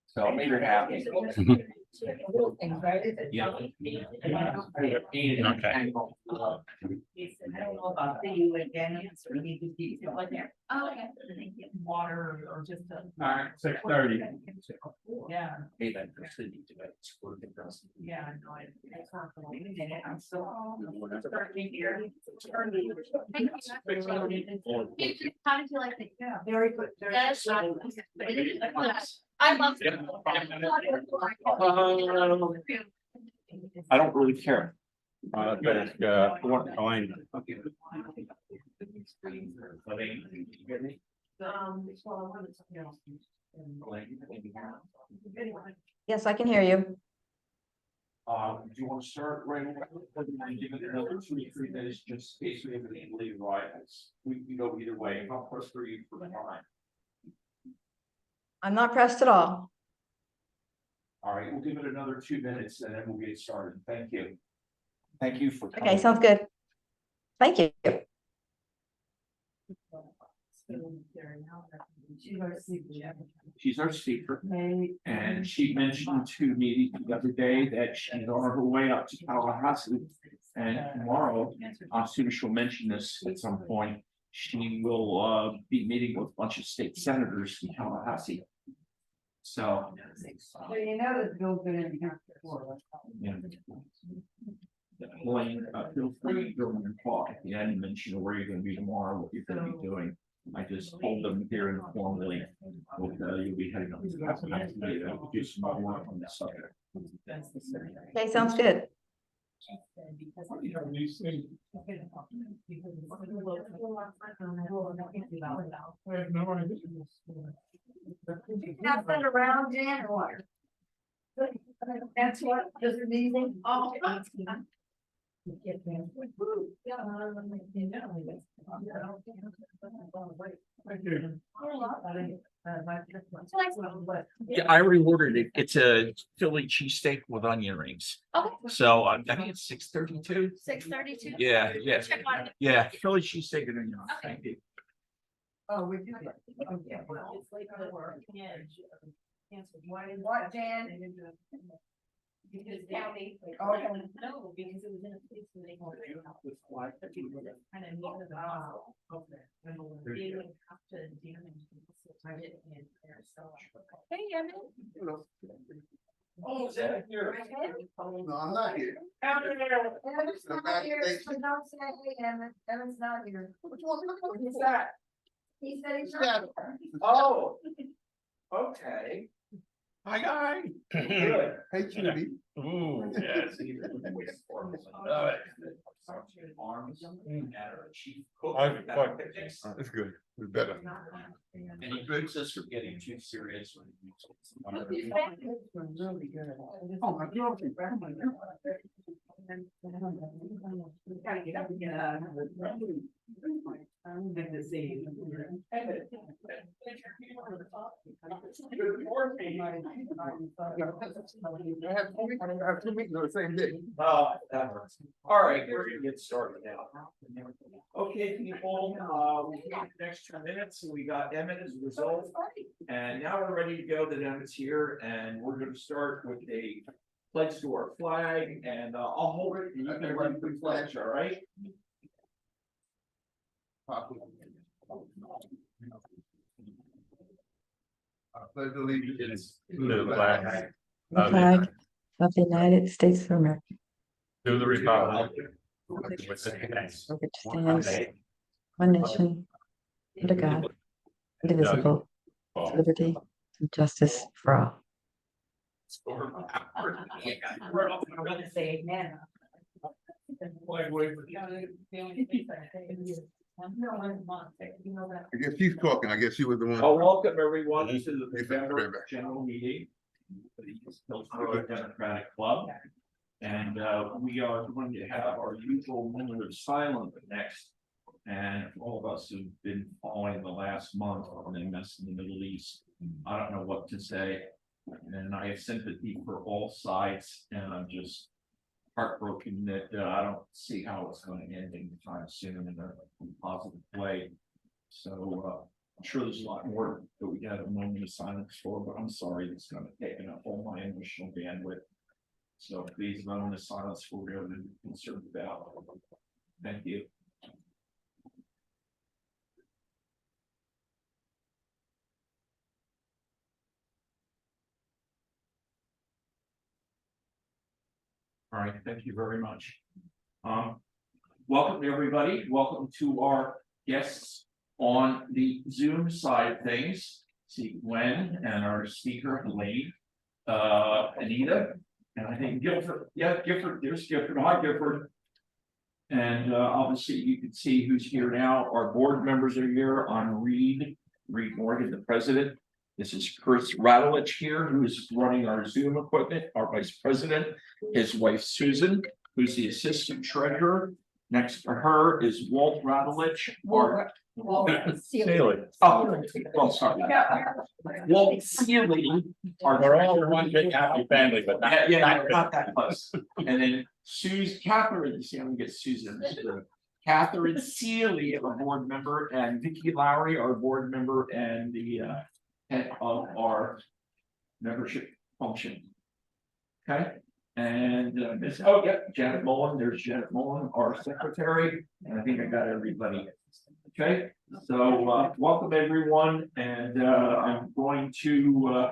So you're happy. Yeah. Okay. I don't know about you again, so we need to keep going there. Oh, okay. Water or just a. All right, 6:30. Yeah, Hey, that person needs to go to school. yeah, I know. It's not the way to get it. I'm still. Starting here. Thank you. How did you like it? Yeah, very good. Yes. I love it. I don't really care. Helayne. Well, I wanted something else. Yes, I can hear you. Do you want to start right away? Or do you want to give it another 2 or 3 minutes, just in case we have any leave riots? We can go either way. How pressed are you for time? I'm not pressed at all. All right, we'll give it another 2 minutes and then we'll get started. Thank you. Thank you for. Okay, sounds good. Thank you. She's our speaker, and she mentioned to me the other day that she's on her way up to Tallahassee. And tomorrow, I'm assuming she'll mention this at some point, she will be meeting with a bunch of state senators in Tallahassee. So. So you know that Bill's been in here before. Yeah. Helayne, feel free to go and talk at the end and mention where you're gonna be tomorrow, what you're gonna be doing. I just told them here informally, you'll be heading up to Tallahassee to do some more work on this subject. Okay, sounds good. Not been around, Jan, or what? That's what, this is easy. Oh. Thank you. Yeah, I reordered it. It's a Philly cheesesteak with onion rings. Okay. So I think it's 6:32. 6:32. Yeah, yeah, Check on it. yeah. Philly cheesesteak and onion rings. Thank you. Oh, we do. Okay, well, it's like the work. What, Jan? Because county. Okay. No, because it was in a place where they. Kind of near the bottom. Okay. They would have to damage. Hey, Evan. Oh, is that here? No, I'm not here. Evan's not here, so don't say, hey, Evan, Evan's not here. Who's that? He said he's Yeah. not. Oh. Okay. Hi, guy. Good. Hey, Judy. Ooh, yes. Arms chief. That's good. It's better. And he drinks us from getting too serious. Really good. Oh, my God. Gotta get up and get out. I'm gonna see. I have 2 meetings on the same day. Oh, that hurts. All right, we're gonna get started now. Okay, people, we got the next 2 minutes, we got Emmett as a result. And now we're ready to go, that Emmett's here, and we're gonna start with a pledge to our flag, and I'll hold it, and you can run the pledge, all right? I pledge allegiance To the flag The flag of the United States of America, to the republic. which stands one nation, under God, indivisible, with liberty and justice for all. I'm gonna say amen. I guess she's talking. I guess she was the one. Well, welcome everyone to the Yes, November sir. general meeting. For the Hillsborough Democratic Club. And we are going to have our usual moment of silence next. And all of us who've been following the last month on the mess in the Middle East, I don't know what to say. And I have sympathy for all sides, and I'm just heartbroken that I don't see how it's going to end anytime soon in a positive way. So I'm sure there's a lot more that we got a moment of silence for, but I'm sorry, it's gonna take up all my emotional bandwidth. So please, a moment of silence for what we're really concerned about. Thank you. All right, thank you very much. Welcome everybody. Welcome to our guests on the Zoom side of things. See Gwen and our speaker, Helayne, Anita, and I think Gifford. Yeah, Gifford, there's Gifford. Hi, Gifford. And obviously you can see who's here now. Our board members are here. I'm Reed Morgan, the president. This is Chris Radelich here, who is running our Zoom equipment, our vice president, his wife Susan, who's the assistant treasurer. Next to her is Walt Radelich. Sealy. Oh, well, sorry. Walt Sealy. We're all one big happy family, but not. Yeah, not that close. And then Catherine, see, I'm gonna get Susan. Catherine Sealy, our board member, and Vicki Lowry, our board member, and the head of our membership function. Okay, and Janet Mullen, there's Janet Mullen, our secretary, and I think I got everybody. Okay, so welcome everyone, and I'm going to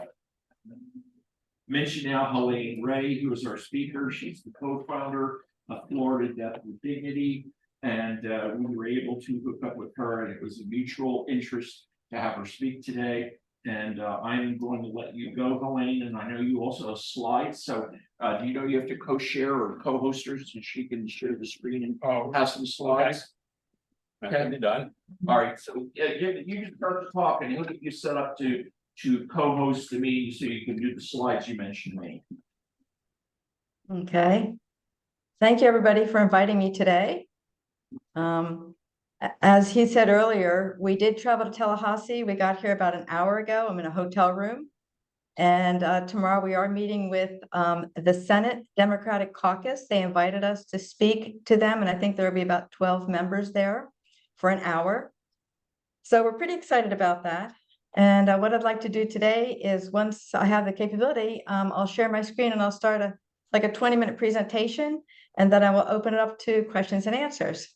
mention now Helayne Ray, who is our speaker. She's the co-founder of Florida Death with Dignity, and we were able to hook up with her, and it was a mutual interest to have her speak today. And I'm going to let you go, Helayne, and I know you also have slides. So do you know you have to co-share or co-hosters so she can share the screen and have some slides? Okay, done. All right, so you can start to talk and he'll get you set up to co-host the meeting so you can do the slides you mentioned me. Okay. Thank you, everybody, for inviting me today. As he said earlier, we did travel to Tallahassee. We got here about an hour ago. I'm in a hotel room. And tomorrow we are meeting with the Senate Democratic Caucus. They invited us to speak to them, and I think there will be about 12 members there for an hour. So we're pretty excited about that. And what I'd like to do today is, once I have the capability, I'll share my screen and I'll start a 20-minute presentation, and then I will open it up to questions and answers.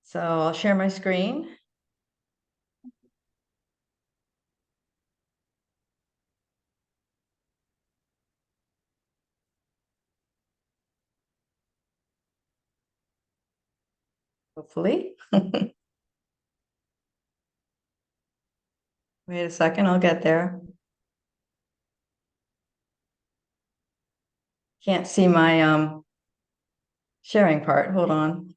So I'll share my screen. Hopefully. Wait a second, I'll get there. Can't see my sharing part. Hold on.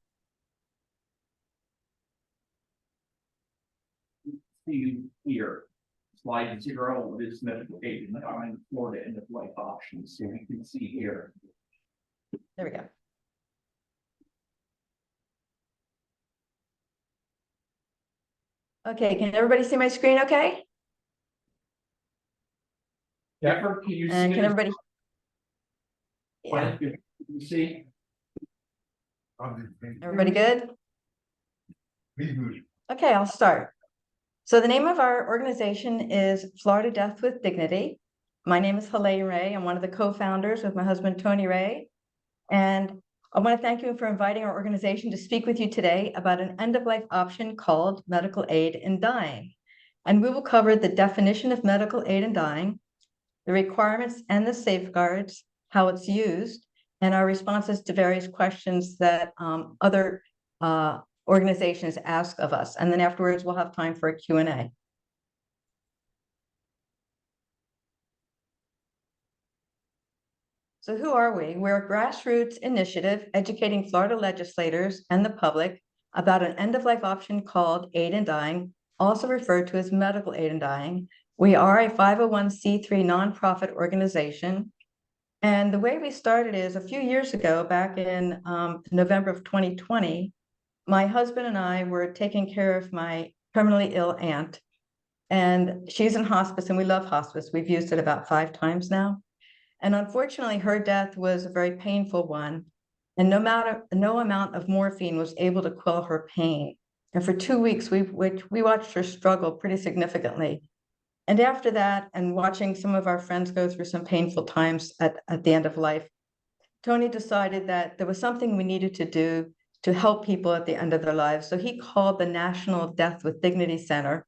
See here, slide 0 is medical aid in Florida end of life options. So you can see here. There we go. Okay, can everybody see my screen okay? Yeah, can you And see? can everybody? Yeah. Can you see? Everybody good? Okay, I'll start. So the name of our organization is Florida Death with Dignity. My name is Helayne Ray. I'm one of the co-founders with my husband, Tony Ray. And I want to thank you for inviting our organization to speak with you today about an end-of-life option called medical aid in dying. And we will cover the definition of medical aid in dying, the requirements and the safeguards, how it's used, and our responses to various questions that other organizations ask of us. And then afterwards, we'll have time for a Q&A. So who are we? We're a grassroots initiative educating Florida legislators and the public about an end-of-life option called aid in dying, also referred to as medical aid in dying. We are a 501c3 nonprofit organization. And the way we started is a few years ago, back in November of 2020, my husband and I were taking care of my terminally ill aunt. And she's in hospice, and we love hospice. We've used it about 5 times now. And unfortunately, her death was a very painful one. And no amount of morphine was able to quell her pain. And for 2 weeks, we watched her struggle pretty significantly. And after that, and watching some of our friends go through some painful times at the end of life, Tony decided that there was something we needed to do to help people at the end of their lives. So he called the National Death with Dignity Center.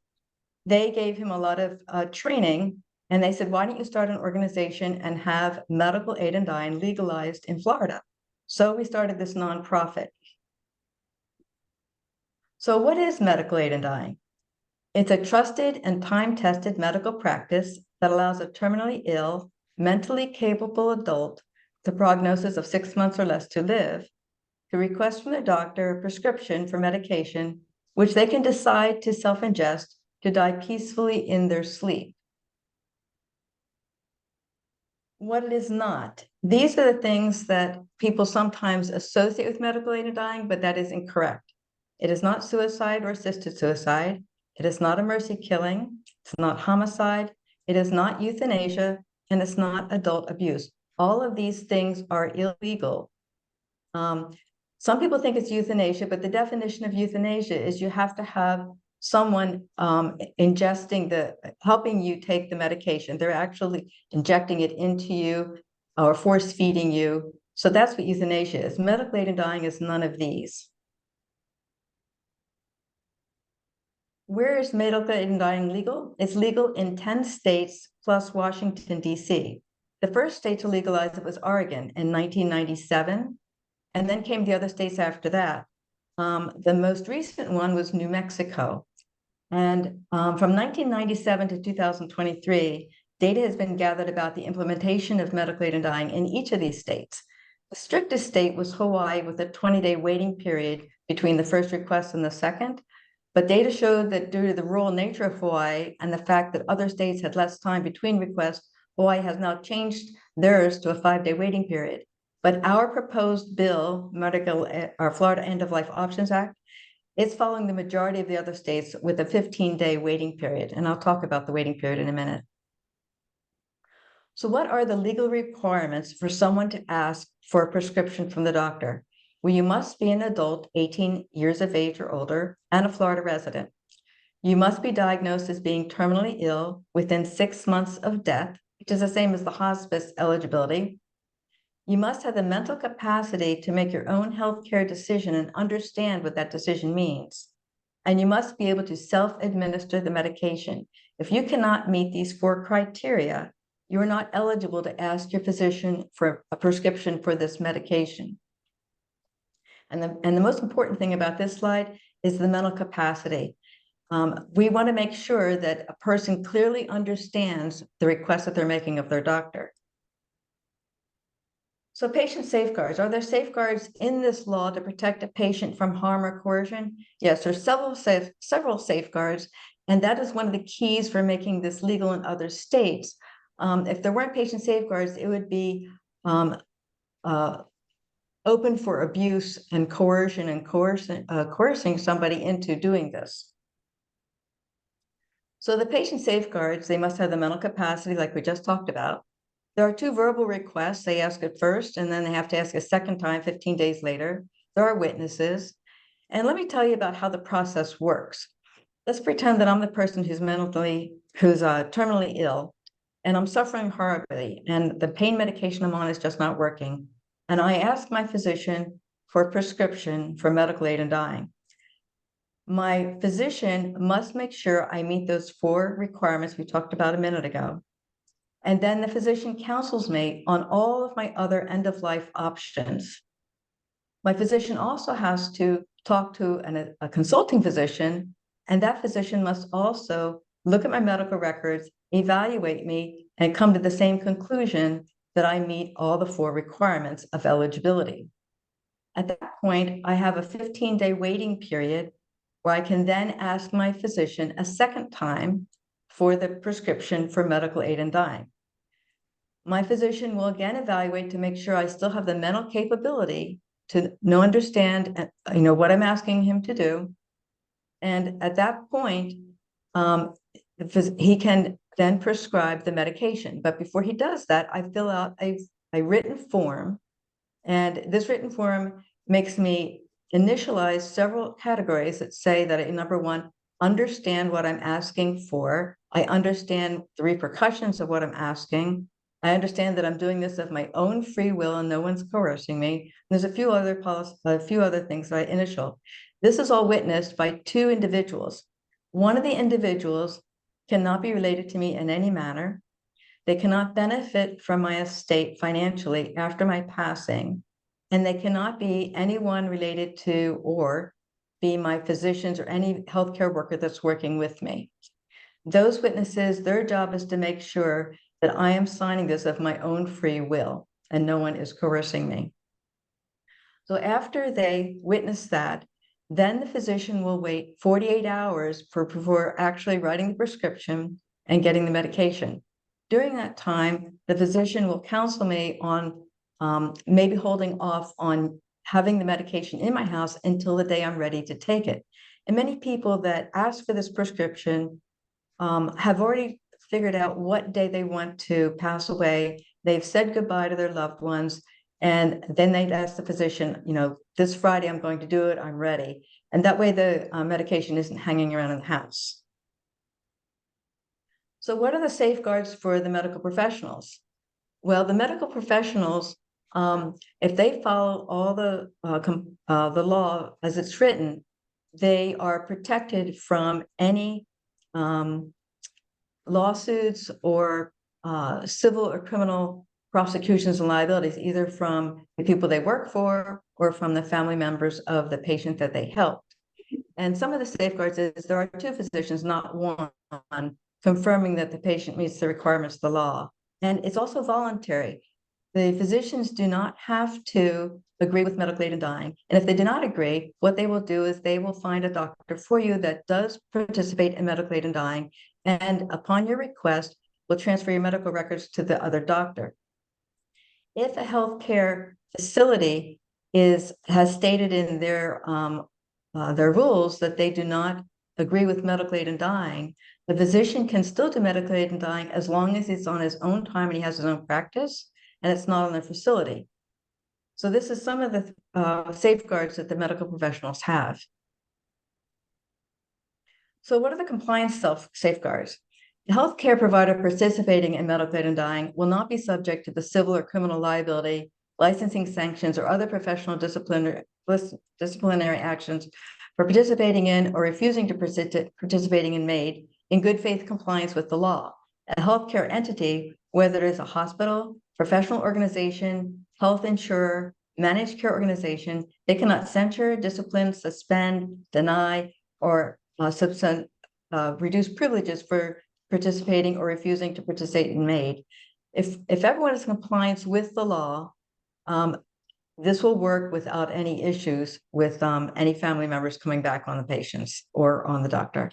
They gave him a lot of training, and they said, why don't you start an organization and have medical aid in dying legalized in Florida? So we started this nonprofit. So what is medical aid in dying? It's a trusted and time-tested medical practice that allows a terminally ill, mentally capable adult with a prognosis of 6 months or less to live to request from their doctor a prescription for medication, which they can decide to self-ingest to die peacefully in their sleep. What it is not. These are the things that people sometimes associate with medical aid in dying, but that is incorrect. It is not suicide or assisted suicide. It is not a mercy killing. It's not homicide. It is not euthanasia, and it's not adult abuse. All of these things are illegal. Some people think it's euthanasia, but the definition of euthanasia is you have to have someone helping you take the medication. They're actually injecting it into you or force feeding you. So that's what euthanasia is. Medical aid in dying is none of these. Where is medical aid in dying legal? It's legal in 10 states plus Washington, D.C. The first state to legalize it was Oregon in 1997, and then came the other states after that. The most recent one was New Mexico. And from 1997 to 2023, data has been gathered about the implementation of medical aid in dying in each of these states. The strictest state was Hawaii, with a 20-day waiting period between the first request and the second. But data showed that due to the rural nature of Hawaii and the fact that other states had less time between requests, Hawaii has now changed theirs to a 5-day waiting period. But our proposed bill, our Florida End of Life Options Act, it's following the majority of the other states with a 15-day waiting period. And I'll talk about the waiting period in a minute. So what are the legal requirements for someone to ask for a prescription from the doctor? Well, you must be an adult 18 years of age or older and a Florida resident. You must be diagnosed as being terminally ill within 6 months of death, which is the same as the hospice eligibility. You must have the mental capacity to make your own healthcare decision and understand what that decision means. And you must be able to self-administer the medication. If you cannot meet these 4 criteria, you are not eligible to ask your physician for a prescription for this medication. And the most important thing about this slide is the mental capacity. We want to make sure that a person clearly understands the request that they're making of their doctor. So patient safeguards. Are there safeguards in this law to protect a patient from harm or coercion? Yes, there's several safeguards, and that is one of the keys for making this legal in other states. If there weren't patient safeguards, it would be open for abuse and coercion and coercing somebody into doing this. So the patient safeguards, they must have the mental capacity like we just talked about. There are 2 verbal requests. They ask it first, and then they have to ask a second time 15 days later. There are witnesses. And let me tell you about how the process works. Let's pretend that I'm the person who's terminally ill, and I'm suffering horribly, and the pain medication I'm on is just not working. And I ask my physician for a prescription for medical aid in dying. My physician must make sure I meet those 4 requirements we talked about a minute ago. And then the physician counsels me on all of my other end-of-life options. My physician also has to talk to a consulting physician, and that physician must also look at my medical records, evaluate me, and come to the same conclusion that I meet all the 4 requirements of eligibility. At that point, I have a 15-day waiting period where I can then ask my physician a second time for the prescription for medical aid in dying. My physician will again evaluate to make sure I still have the mental capability to understand what I'm asking him to do. And at that point, he can then prescribe the medication. But before he does that, I fill out a written form. And this written form makes me initialize several categories that say that I, number one, understand what I'm asking for. I understand the repercussions of what I'm asking. I understand that I'm doing this of my own free will and no one's coercing me. There's a few other things that I initial. This is all witnessed by two individuals. One of the individuals cannot be related to me in any manner. They cannot benefit from my estate financially after my passing, and they cannot be anyone related to or be my physicians or any healthcare worker that's working with me. Those witnesses, their job is to make sure that I am signing this of my own free will and no one is coercing me. So after they witness that, then the physician will wait 48 hours before actually writing the prescription and getting the medication. During that time, the physician will counsel me on maybe holding off on having the medication in my house until the day I'm ready to take it. And many people that ask for this prescription have already figured out what day they want to pass away. They've said goodbye to their loved ones. And then they'd ask the physician, you know, this Friday I'm going to do it, I'm ready. And that way the medication isn't hanging around in the house. So what are the safeguards for the medical professionals? Well, the medical professionals, if they follow all the law as it's written, they are protected from any lawsuits or civil or criminal prosecutions and liabilities, either from the people they work for or from the family members of the patient that they helped. And some of the safeguards is there are two physicians, not one, confirming that the patient meets the requirements of the law. And it's also voluntary. The physicians do not have to agree with medical aid in dying. And if they do not agree, what they will do is they will find a doctor for you that does participate in medical aid in dying. And upon your request, will transfer your medical records to the other doctor. If a healthcare facility has stated in their rules that they do not agree with medical aid in dying, the physician can still do medical aid in dying as long as it's on his own time and he has his own practice and it's not on their facility. So this is some of the safeguards that the medical professionals have. So what are the compliance safeguards? The healthcare provider participating in medical aid in dying will not be subject to the civil or criminal liability, licensing sanctions, or other professional disciplinary actions for participating in or refusing to participating in made in good faith compliance with the law. A healthcare entity, whether it is a hospital, professional organization, health insurer, managed care organization, they cannot censure, discipline, suspend, deny, or reduce privileges for participating or refusing to participate in MAID. If everyone is in compliance with the law, this will work without any issues with any family members coming back on the patients or on the doctor.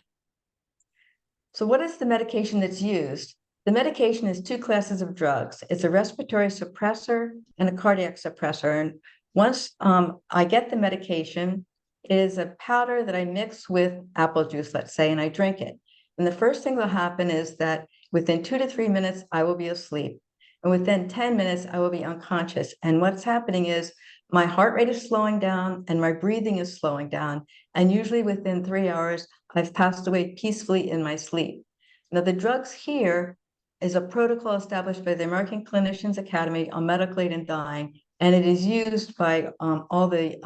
So what is the medication that's used? The medication is two classes of drugs. It's a respiratory suppressor and a cardiac suppressor. And once I get the medication, it is a powder that I mix with apple juice, let's say, and I drink it. And the first thing that'll happen is that within 2 to 3 minutes, I will be asleep. And within 10 minutes, I will be unconscious. And what's happening is my heart rate is slowing down and my breathing is slowing down. And usually within 3 hours, I've passed away peacefully in my sleep. Now, the drugs here is a protocol established by the American Clinicians Academy on medical aid in dying, and it is used by all the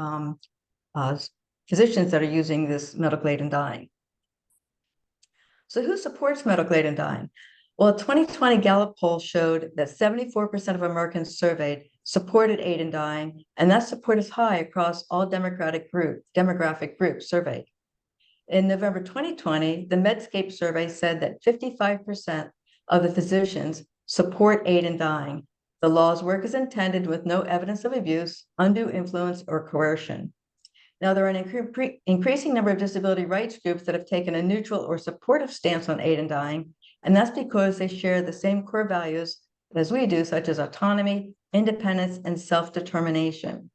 physicians that are using this medical aid in dying. So who supports medical aid in dying? Well, a 2020 Gallup poll showed that 74% of Americans surveyed supported aid in dying, and that support is high across all demographic groups surveyed. In November 2020, the Medscape survey said that 55% of the physicians support aid in dying. The law's work is intended with no evidence of abuse, undue influence, or coercion. Now, there are an increasing number of disability rights groups that have taken a neutral or supportive stance on aid in dying, and that's because they share the same core values as we do, such as autonomy, independence, and self-determination.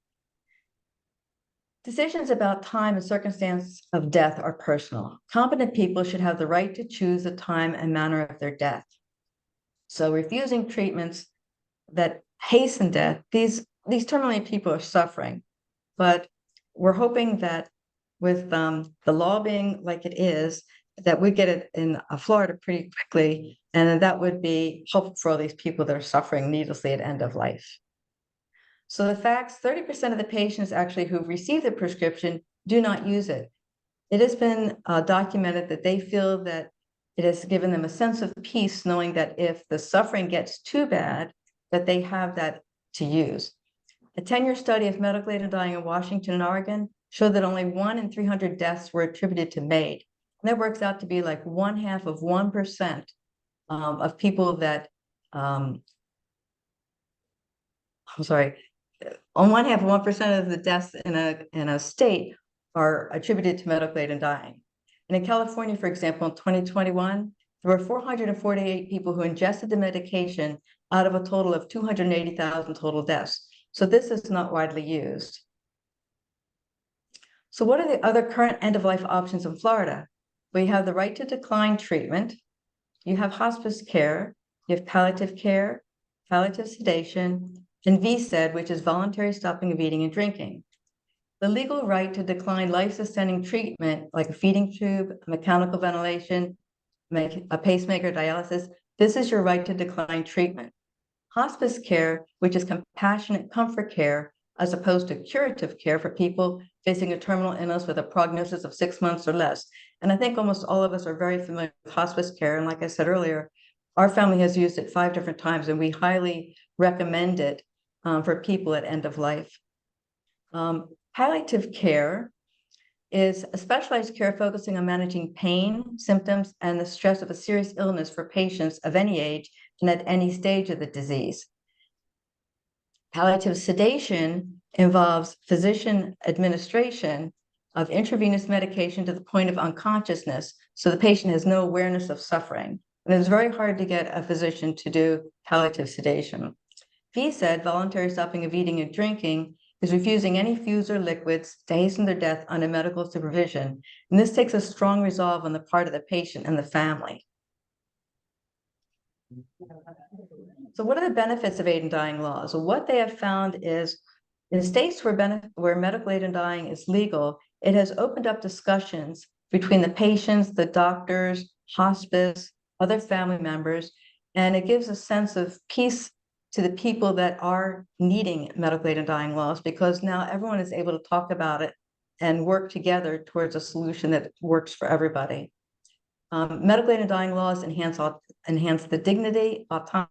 Decisions about time and circumstance of death are personal. Competent people should have the right to choose the time and manner of their death. So refusing treatments that hasten death, these terminally people are suffering, but we're hoping that with the law being like it is, that we get it in Florida pretty quickly, and then that would be helpful for all these people that are suffering needlessly at end of life. So the facts, 30% of the patients actually who've received the prescription do not use it. It has been documented that they feel that it has given them a sense of peace, knowing that if the suffering gets too bad, that they have that to use. A 10-year study of medical aid and dying in Washington and Oregon showed that only 1 in 300 deaths were attributed to MAID. And that works out to be like 0.5% of people that, I'm sorry, on 0.5% of the deaths in a state are attributed to medical aid and dying. And in California, for example, in 2021, there were 448 people who ingested the medication out of a total of 280,000 total deaths. So this is not widely used. So what are the other current end-of-life options in Florida? We have the right to decline treatment. You have hospice care. You have palliative care, palliative sedation, and VSED, which is voluntary stopping of eating and drinking. The legal right to decline life-sustaining treatment, like a feeding tube, mechanical ventilation, a pacemaker, dialysis, this is your right to decline treatment. Hospice care, which is compassionate comfort care, as opposed to curative care for people facing a terminal illness with a prognosis of 6 months or less. And I think almost all of us are very familiar with hospice care. And like I said earlier, our family has used it 5 different times, and we highly recommend it for people at end of life. Palliative care is a specialized care focusing on managing pain, symptoms, and the stress of a serious illness for patients of any age and at any stage of the disease. Palliative sedation involves physician administration of intravenous medication to the point of unconsciousness, so the patient has no awareness of suffering. And it's very hard to get a physician to do palliative sedation. VSED, voluntary stopping of eating and drinking, is refusing any foods or liquids to hasten their death under medical supervision. And this takes a strong resolve on the part of the patient and the family. So what are the benefits of aid and dying laws? Well, what they have found is in states where medical aid and dying is legal, it has opened up discussions between the patients, the doctors, hospice, other family members, and it gives a sense of peace to the people that are needing medical aid and dying laws, because now everyone is able to talk about it and work together towards a solution that works for everybody. Medical aid and dying laws enhance the dignity, autonomy,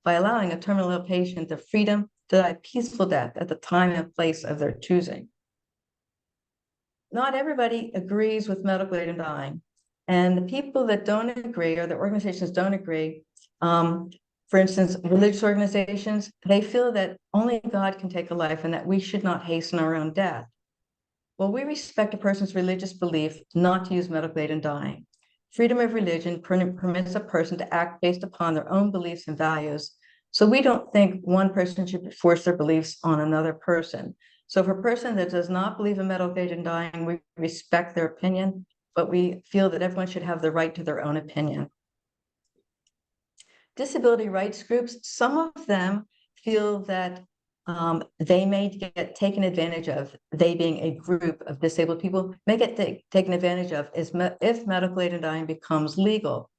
by allowing a terminal ill patient the freedom to die a peaceful death at the time and place of their choosing. Not everybody agrees with medical aid and dying, and the people that don't agree, or the organizations don't agree, for instance, religious organizations, they feel that only God can take a life and that we should not hasten our own death. Well, we respect a person's religious belief not to use medical aid in dying. Freedom of religion permits a person to act based upon their own beliefs and values. So we don't think one person should force their beliefs on another person. So for a person that does not believe in medical aid in dying, we respect their opinion, but we feel that everyone should have the right to their own opinion. Disability rights groups, some of them feel that they may get taken advantage of, they being a group of disabled people, may get taken advantage of if medical aid and dying becomes legal.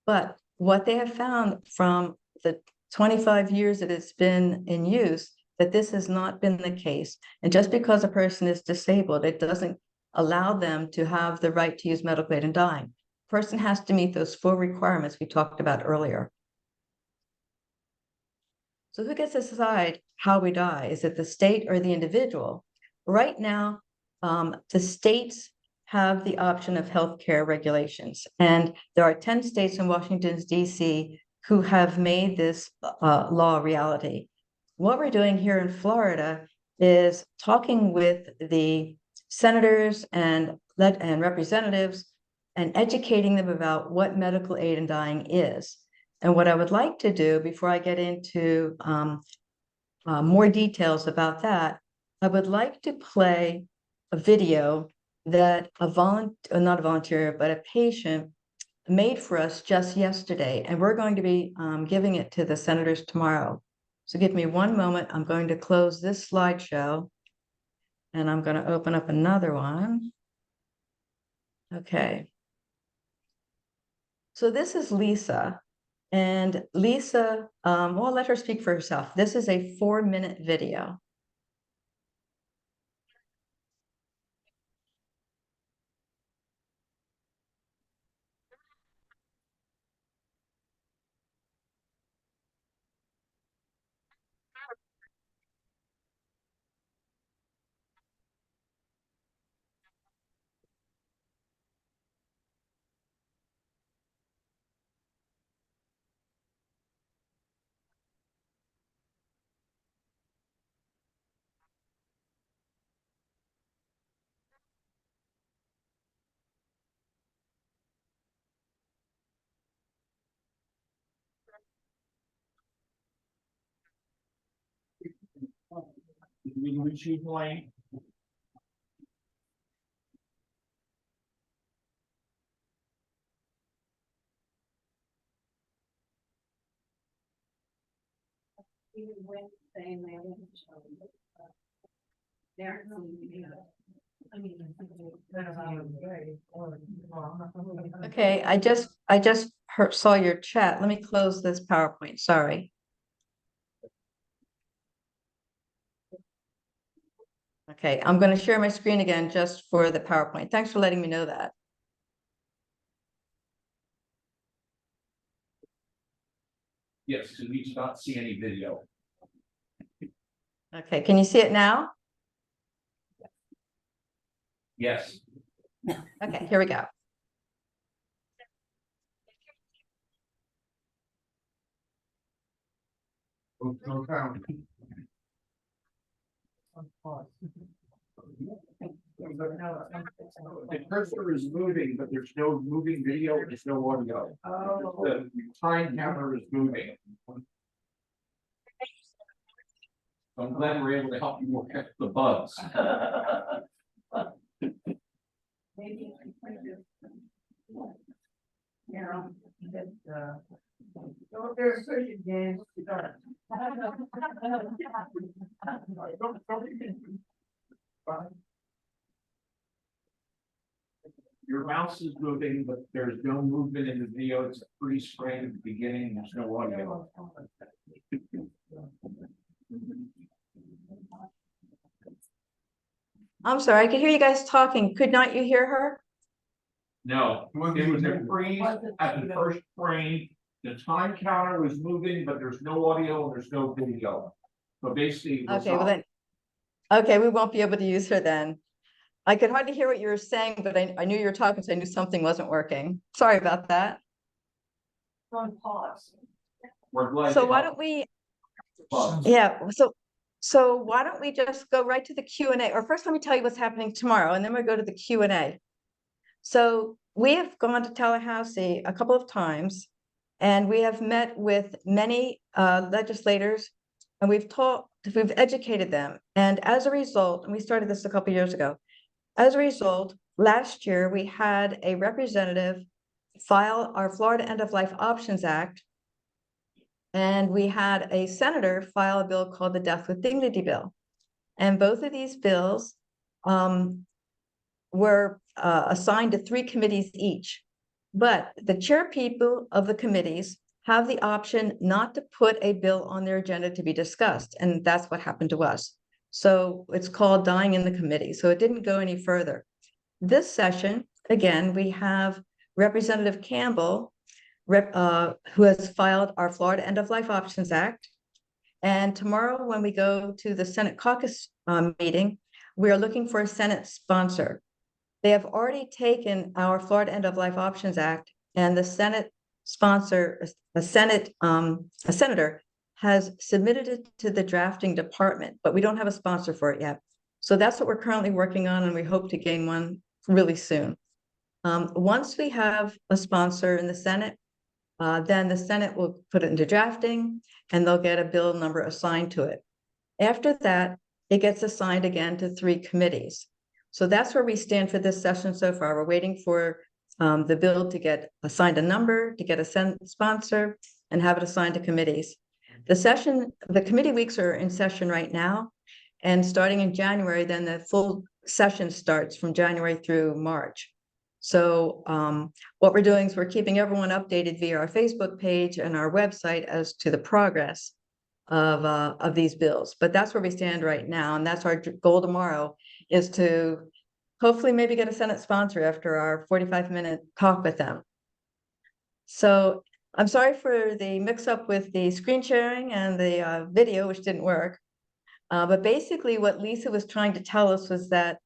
But what they have found from the 25 years that it's been in use, that this has not been the case. And just because a person is disabled, it doesn't allow them to have the right to use medical aid and dying. A person has to meet those 4 requirements we talked about earlier. So who gets to decide how we die? Is it the state or the individual? Right now, the states have the option of healthcare regulations. And there are 10 states in Washington, D.C. who have made this law a reality. What we're doing here in Florida is talking with the senators and representatives and educating them about what medical aid and dying is. And what I would like to do before I get into more details about that, I would like to play a video that not a volunteer, but a patient made for us just yesterday. And we're going to be giving it to the senators tomorrow. So give me one moment. I'm going to close this slideshow. And I'm going to open up another one. Okay. So this is Lisa. And Lisa, well, I'll let her speak for herself. This is a 4-minute video. Did we lose you, Helayne? Okay, I just saw your chat. Let me close this PowerPoint. Sorry. Okay, I'm going to share my screen again just for the PowerPoint. Thanks for letting me know that. Yes, because we do not see any video. Okay, can you see it now? Yes. Okay, here we go. No sound. The cursor is moving, but there's no moving video, there's no audio. The time counter is moving. I'm glad we're able to help you work out the bugs. Your mouse is moving, but there's no movement in the video. It's a free screen at the beginning. There's no audio. I'm sorry, I could hear you guys talking. Could not you hear her? No, it was a freeze at the first frame. The time counter was moving, but there's no audio and there's no video. So basically, it was Okay, well then, okay, we won't be able to use her then. I could hardly hear what you were saying, but I knew you were talking, so I knew something wasn't working. Sorry about that. on pause. We're glad. So to why help don't we, bugs. yeah, so why don't we just go right to the Q&A, or first let me tell you what's happening tomorrow, and then we'll go to the Q&A. So we have gone to Tallahassee a couple of times, and we have met with many legislators, and we've educated them. And as a result, and we started this a couple of years ago, as a result, last year we had a representative file our Florida End of Life Options Act, and we had a senator file a bill called the Death with Dignity Bill. And both of these bills were assigned to 3 committees each. But the chair people of the committees have the option not to put a bill on their agenda to be discussed. And that's what happened to us. So it's called dying in the committee. So it didn't go any further. This session, again, we have Representative Campbell, who has filed our Florida End of Life Options Act. And tomorrow, when we go to the Senate caucus meeting, we are looking for a Senate sponsor. They have already taken our Florida End of Life Options Act, and the Senate sponsor, a senator, has submitted it to the drafting department, but we don't have a sponsor for it yet. So that's what we're currently working on, and we hope to gain one really soon. Once we have a sponsor in the Senate, then the Senate will put it into drafting, and they'll get a bill number assigned to it. After that, it gets assigned again to 3 committees. So that's where we stand for this session so far. We're waiting for the bill to get assigned a number, to get a Senate sponsor, and have it assigned to committees. The committee weeks are in session right now, And starting in January, then the full session starts from January through March. So what we're doing is we're keeping everyone updated via our Facebook page and our website as to the progress of these bills. But that's where we stand right now. And that's our goal tomorrow, is to hopefully maybe get a Senate sponsor after our 45-minute talk with them. So I'm sorry for the mix up with the screen sharing and the video, which didn't work. But basically what Lisa was trying to tell us was that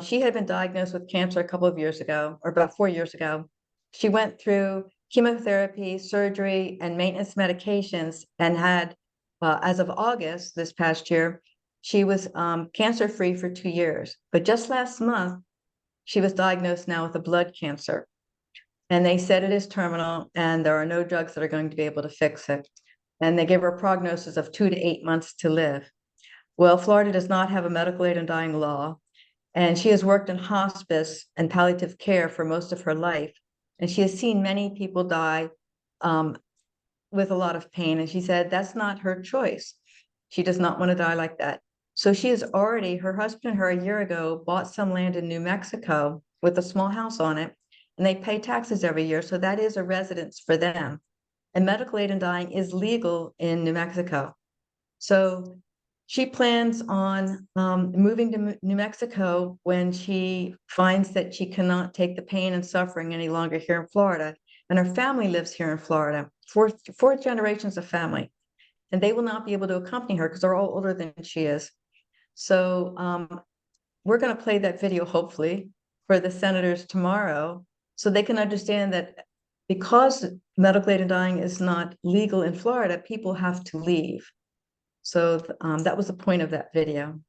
she had been diagnosed with cancer a couple of years ago, or about 4 years ago. She went through chemotherapy, surgery, and maintenance medications, and had, as of August this past year, she was cancer-free for 2 years. But just last month, she was diagnosed now with a blood cancer. And they said it is terminal, and there are no drugs that are going to be able to fix it. And they give her a prognosis of 2 to 8 months to live. Well, Florida does not have a medical aid in dying law, and she has worked in hospice and palliative care for most of her life. And she has seen many people die with a lot of pain. And she said that's not her choice. She does not want to die like that. So she has already, her husband and her a year ago bought some land in New Mexico with a small house on it, and they pay taxes every year. So that is a residence for them. And medical aid in dying is legal in New Mexico. So she plans on moving to New Mexico when she finds that she cannot take the pain and suffering any longer here in Florida. And her family lives here in Florida, four generations of family. And they will not be able to accompany her because they're all older than she is. So we're going to play that video, hopefully, for the senators tomorrow, so they can understand that because medical aid in dying is not legal in Florida, people have to leave. So that was the point of that video.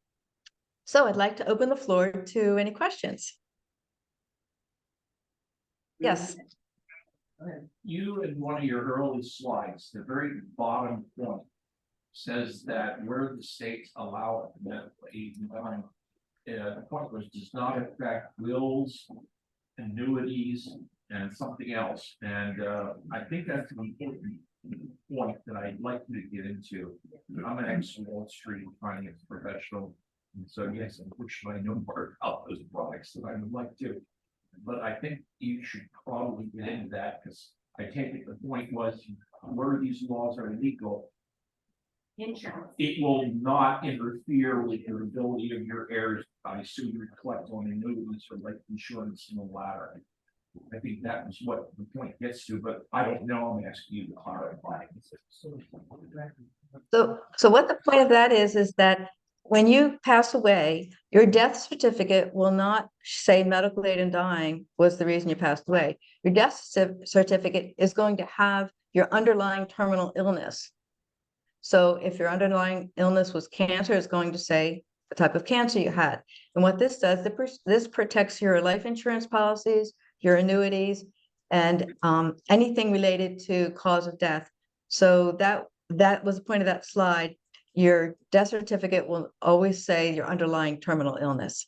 So I'd like to open the floor to any questions. Yes. You, in one of your early slides, the very bottom point says that where the states allow medical aid in dying, the point was does not affect wills, annuities, and something else. And I think that's an important point that I'd like you to get into. I'm an ex-Wall Street finance professional, and so yes, unfortunately, I know more about those products than I would like to. But I think you should probably get into that, because I take it the point was where these laws are legal, Insurance. it will not interfere with your ability of your heirs, I assume, to collect on annuities or life insurance in the latter. I think that was what the point gets to, but I don't know. I'm asking you to clarify. So what the point of that is that when you pass away, your death certificate will not say medical aid in dying was the reason you passed away. Your death certificate is going to have your underlying terminal illness. So if your underlying illness was cancer, it's going to say the type of cancer you had. And what this does, this protects your life insurance policies, your annuities, and anything related to cause of death. So that was the point of that slide. Your death certificate will always say your underlying terminal illness.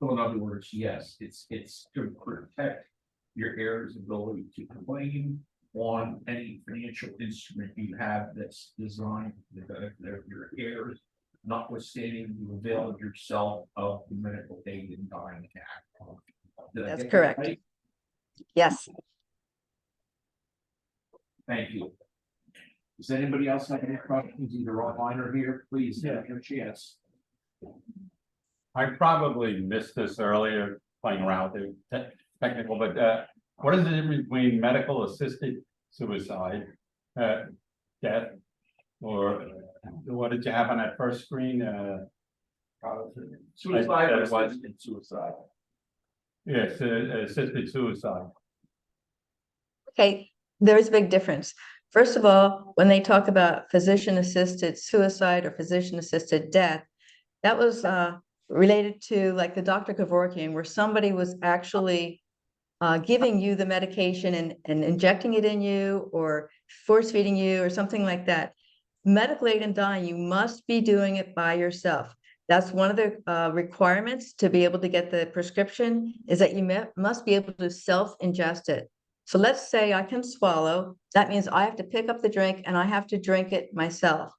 So in other words, yes, it's to protect your heirs' ability to claim on any financial instrument you have that's designed to benefit your heirs, notwithstanding you avail yourself of the medical aid in dying act. That's correct. Right? Yes. Thank you. Does anybody else have any questions, either online or here? Please, have your chance. I probably missed this earlier, playing around with the technical, but what is the difference between medical assisted suicide, death, or what did you have on that first screen? Suicide or assisted suicide? Yes, assisted suicide. Okay, there's a big difference. First of all, when they talk about physician-assisted suicide or physician-assisted death, that was related to like the Dr. Kevorkian, where somebody was actually giving you the medication and injecting it in you or force feeding you or something like that. Medical aid in dying, you must be doing it by yourself. That's one of the requirements to be able to get the prescription, is that you must be able to self-ingest it. So let's say I can swallow, that means I have to pick up the drink and I have to drink it myself.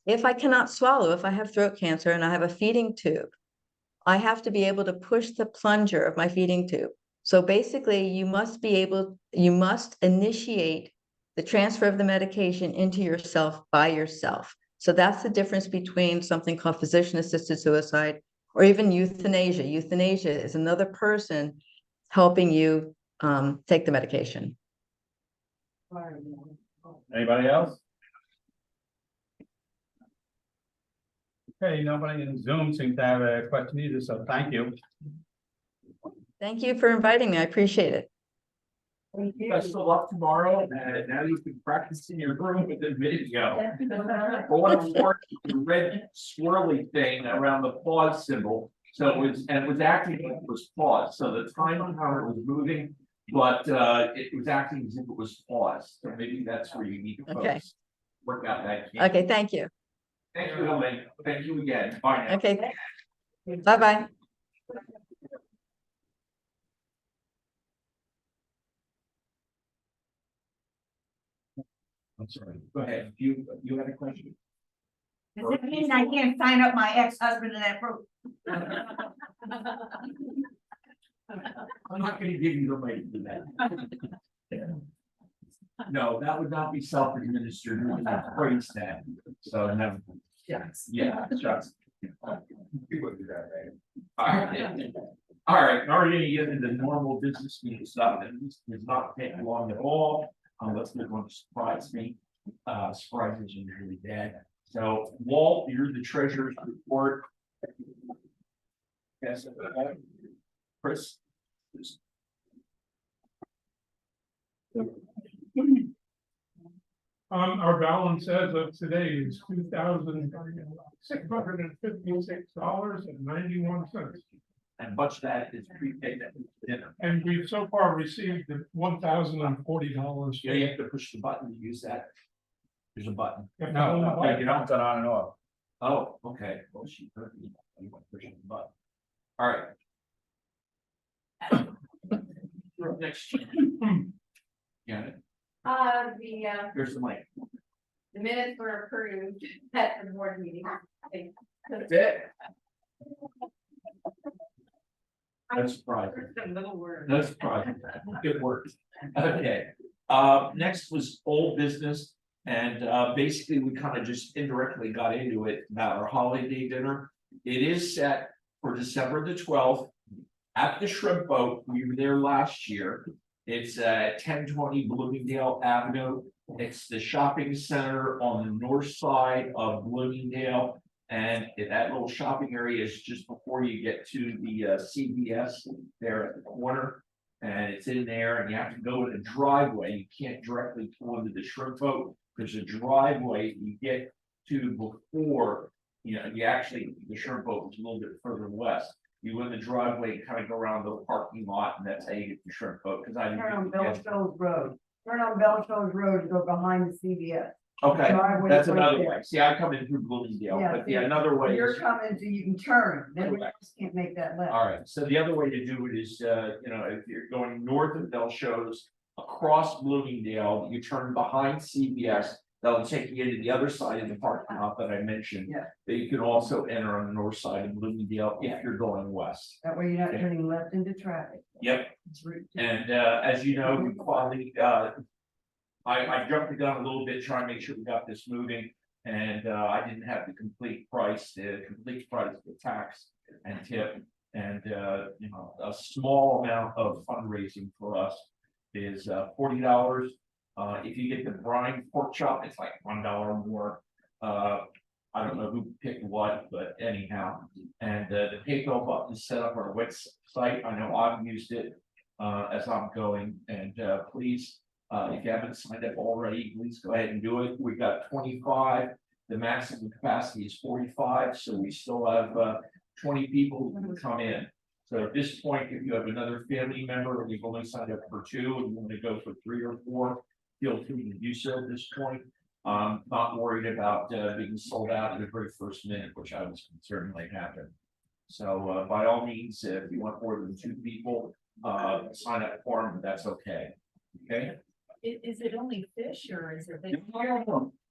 If I cannot swallow, if I have throat cancer and I have a feeding tube, I have to be able to push the plunger of my feeding tube. So basically, you must initiate the transfer of the medication into yourself by yourself. So that's the difference between something called physician-assisted suicide or even euthanasia. Euthanasia is another person helping you take the medication. Anybody else? Okay, nobody in Zoom seems to have a question either, so thank you. Thank you for inviting me. I appreciate it. Best of luck tomorrow, and now you can practice in your room with the video. For what it's worth, the red swirly thing around the pause symbol, so it was acting like it was paused, so the time counter was moving, but it was acting as if it was paused, so maybe that's where you need to Okay. focus. Work out that. key. Okay, thank you. Thank you, Helayne. Thank you again. Bye now. Okay. Bye-bye. I'm sorry. Go ahead. You had a question? Does it mean I can't sign up my ex-husband in that group? I'm not gonna give you the right to do that. No, that would not be self-administered, we would not phrase that, so no. Yes. Yeah, just. You wouldn't do that, right? All right, now we're gonna get into normal business meeting stuff, and this does not take long at all, unless they're going to surprise me. Surprises are usually bad. So Walt, you're the treasurer's report. Yes, Chris. Our balance as of today is $2,656.91. And much of that is prepaid at dinner. And we've so far received $1,040. Yeah, you have to push the button to use that. There's a button. You have to No, hold the no, button. you don't turn on and off. Oh, okay. Well, she heard me. You want to push the button. All right. You're up next. Yeah, here's the mic. The minutes were approved at the board meeting. That's it. No surprise. A little word. No surprise. Good work. Okay, next was old business. And basically, we kind of just indirectly got into it about our holiday dinner. It is set for December the 12th at the Shrimp Boat. We were there last year. It's at 1020 Bloomingdale Avenue. It's the shopping center on the north side of Bloomingdale. And that little shopping area is just before you get to the CVS there at the corner. And it's in there, and you have to go in a driveway. You can't directly pull into the Shrimp Boat. There's a driveway you get to before, the Shrimp Boat is a little bit further west. You go in the driveway, kind of go around the parking lot, and that's how you get the Shrimp Boat, because I Turn on didn't. Belshow's Road. Turn on Belshow's Road to go behind the CVS. Okay, Driveway's that's right another there. way. See, I come in through Bloomingdale, Yeah, but another way You're is. coming, so you can turn, then we Correct. just can't make that left. All right, so the other way to do it is, if you're going north of Belshow's, across Bloomingdale, you turn behind CVS. That'll take you into the other side of the parking lot that I mentioned. Yeah. That you can also enter on the north side of Bloomingdale if you're going west. That way you're not turning left into traffic. Yep, It's Route 2. and as you know, we quality, I jumped the gun a little bit trying to make sure we got this moving. And I didn't have the complete price of the tax and tip. And a small amount of fundraising for us is $40. If you get the brine pork chop, it's like $1 more. I don't know who picked what, but anyhow. And the PayPal button is set up on our website. I know I've used it as I'm going. And please, if you haven't signed up already, please go ahead and do it. We've got 25. The maximum capacity is 45, so we still have 20 people who can come in. So at this point, if you have another family member and you've only signed up for 2 and you want to go for 3 or 4, feel free to do so at this point. Not worried about being sold out at the very first minute, which I was concerned might happen. So by all means, if you want more than 2 people, sign up for them, that's okay. Okay? Is it only fish or is it?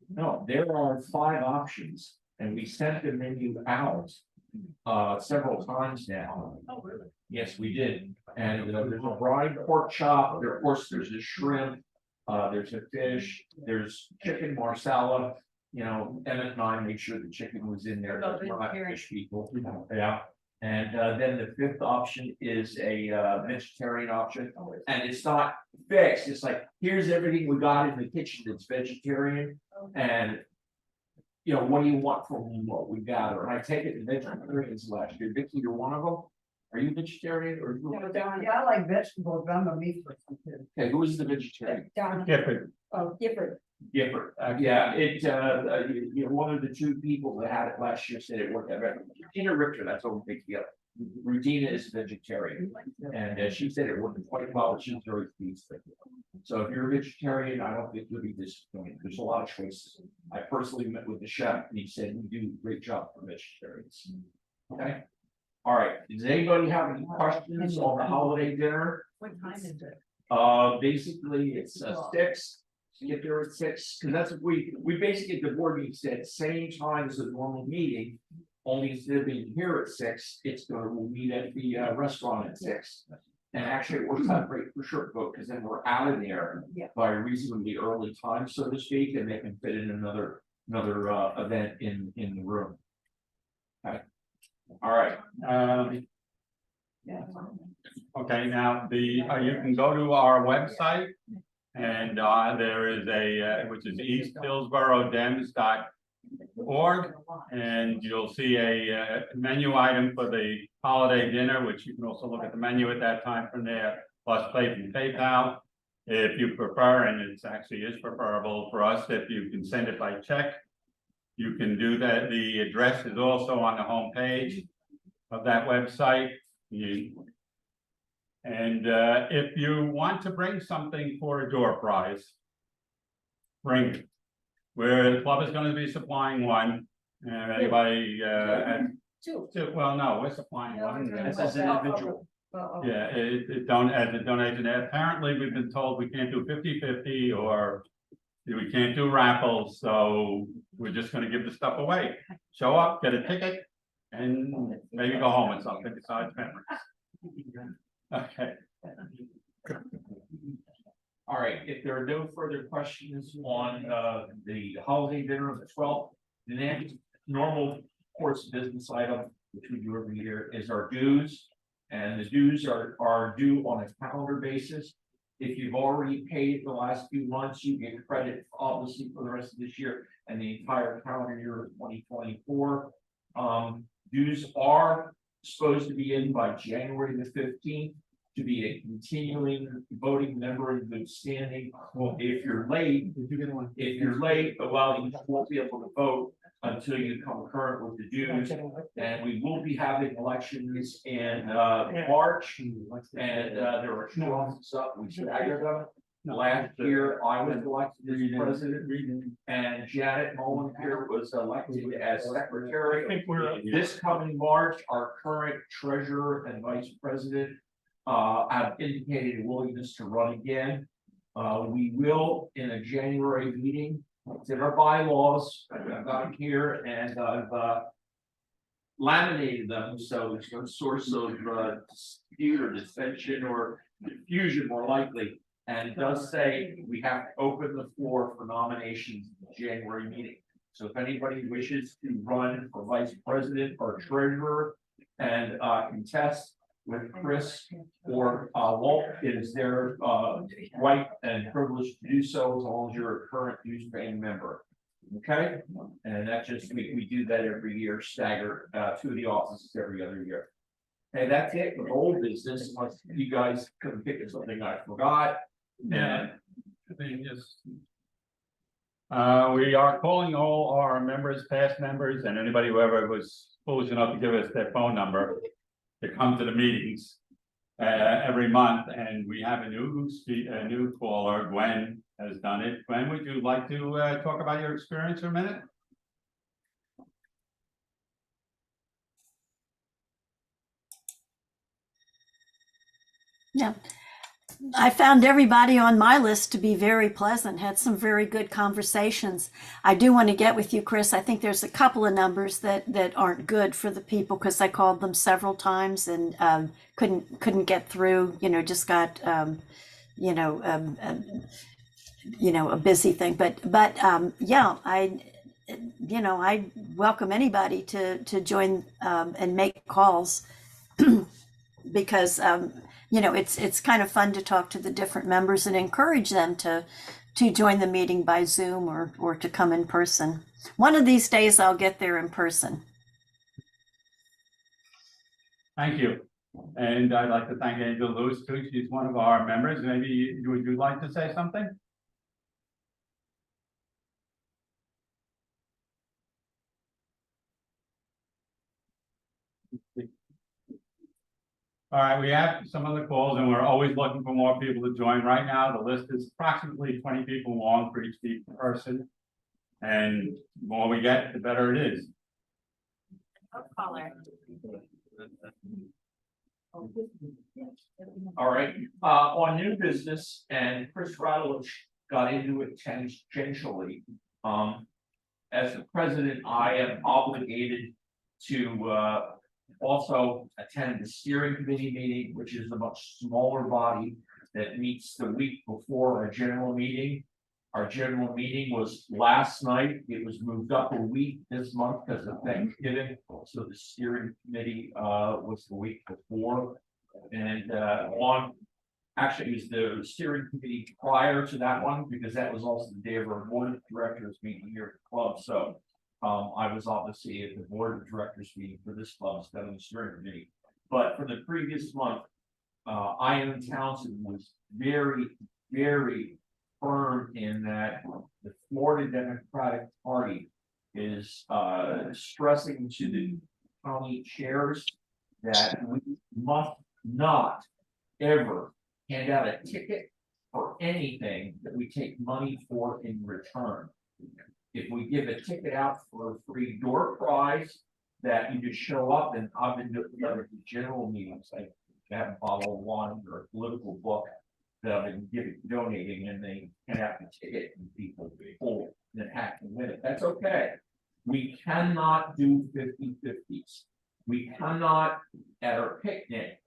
No, there are 5 options and we sent the menu out several times now. Oh, really? Yes, we did. And there's a brine pork chop, there, of course, there's a shrimp, there's a fish, there's chicken marsala. You know, Emmett and I made sure the chicken was in there, Oh, we're not vegetarian. fish people. Yeah. And then the 5th option is a vegetarian option, and it's not fixed, it's like, here's everything we got in the kitchen that's vegetarian. And you know, what do you want from what we gather? And I take it the vegetarians last year. Vicky, you're one of them? Are you vegetarian or? Yeah, I like vegetables, but I'm a meat person too. Okay, who is the vegetarian? Different. Oh, different. Gifford. Yeah, you know, one of the 2 people that had it last year said it worked out better. Regina Richter, that's what we picked up. Regina is vegetarian, and she said it worked quite well. She's very pleased. So if you're a vegetarian, I don't think you'll be disappointed. There's a lot of choices. I personally met with the chef and he said, "You do a great job for vegetarians." Okay. All right. Does anybody have any questions on the holiday dinner? What time is it? Basically, it's 6. Get there at 6, because that's what we basically, the board meeting said, same time as the normal meeting. Only instead of being here at 6, we'll meet at the restaurant at 6. And actually, it works out great for short boat, because then we're out of there by a reasonably early time, so to speak, and they can fit in another event in the room. Okay. All right. Okay, now you can go to our website. And there is which is easthillsborodems.org, and you'll see a menu item for the holiday dinner, which you can also look at the menu at that time from there, plus pay from PayPal. If you prefer, and it actually is preferable for us, if you can send it by check, you can do that. The address is also on the home page of that website. And if you want to bring something for a door prize, bring it. Where the club is going to be supplying one, and anybody, well, no, we're supplying one. As an individual. Yeah, as a donation. Apparently, we've been told we can't do 50-50 or we can't do raffles, so we're just going to give the stuff away. Show up, get a ticket, and maybe go home with something besides memories. Okay. All right, if there are no further questions on the holiday dinner of the 12th, the next normal course of business item, which we do every year, is our dues. And the dues are due on a calendar basis. If you've already paid the last few months, you get credit obviously for the rest of this year and the entire calendar year of 2024. Dues are supposed to be in by January the 15th to be a continuing voting member in good standing. If you're late, well, you won't be able to vote until you come current with the dues. And we will be having elections in March, and there are 2 offices up. We staggered them. Last year, I was elected as president, and Janet Mullen here was elected as secretary. This coming March, our current treasurer and vice president have indicated a willingness to run again. We will, in a January meeting, it's in our bylaws. I've got it here, and I've laminated them, so there's no source of dispute or dissension or confusion, more likely. And it does say we have to open the floor for nominations in the January meeting. So if anybody wishes to run for vice president or treasurer and contest with Chris or Walt, it is their right and privilege to do so, as long as you're a current dues paying member. Okay, and that just we do that every year, stagger 2 of the offices every other year. And that's it with old business, unless you guys couldn't pick of something I forgot. And we are calling all our members, past members, and anybody who ever was foolish enough to give us their phone number to come to the meetings every month. And we have a new caller. Gwen has done it. Gwen, would you like to talk about your experience for a minute? Yeah. I found everybody on my list to be very pleasant, had some very good conversations. I do want to get with you, Chris. I think there's a couple of numbers that aren't good for the people because I called them several times and couldn't get through. You know, just got you know a busy thing. But yeah, I welcome anybody to join and make calls because it's kind of fun to talk to the different members and encourage them to join the meeting by Zoom or to come in person. One of these days I'll get there in person. Thank you. And I'd like to thank Angel Lewis too. She's one of our members. Maybe would you like to say something? All right, we have some other calls and we're always looking for more people to join. Right now, the list is approximately 20 people long for each person. And the more we get, the better it is. All right, on new business, and Chris Radulich got into it tangentially. As the president, I am obligated to also attend the steering committee meeting, which is a much smaller body that meets the week before our general meeting. Our general meeting was last night. It was moved up a week this month because of Thanksgiving. So the steering committee was the week before. And actually it was the steering committee prior to that one, because that was also the day of our board of directors meeting here at the club. So I was obviously at the board of directors meeting for this club instead of the steering committee. But for the previous month, Ian Townsend was very, very firm in that the Florida Democratic Party is stressing to the county chairs that we must not ever hand out a ticket for anything that we take money for in return. If we give a ticket out for a free door prize, that you just show up, and I've been doing the general meetings, like have a bottle of wine or a political book that I've been donating, and they hand out the ticket and people pull and hack and win it. That's okay. We cannot do 50-50s. We cannot at our picnic